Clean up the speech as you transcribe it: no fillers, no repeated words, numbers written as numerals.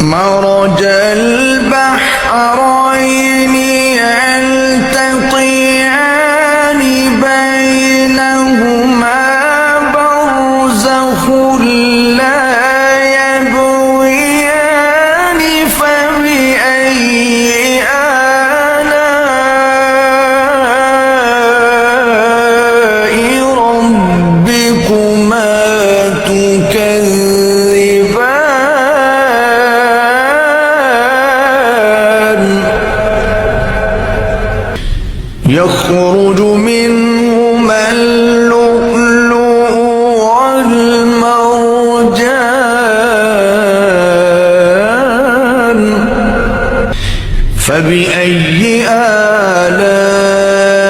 مرج البحرين يلتقيان بينهما برزخ لا يبغيان فبأي آلاء ربكما تكذبان يخرج منهما اللؤلؤ والمرجان فبأي آلاء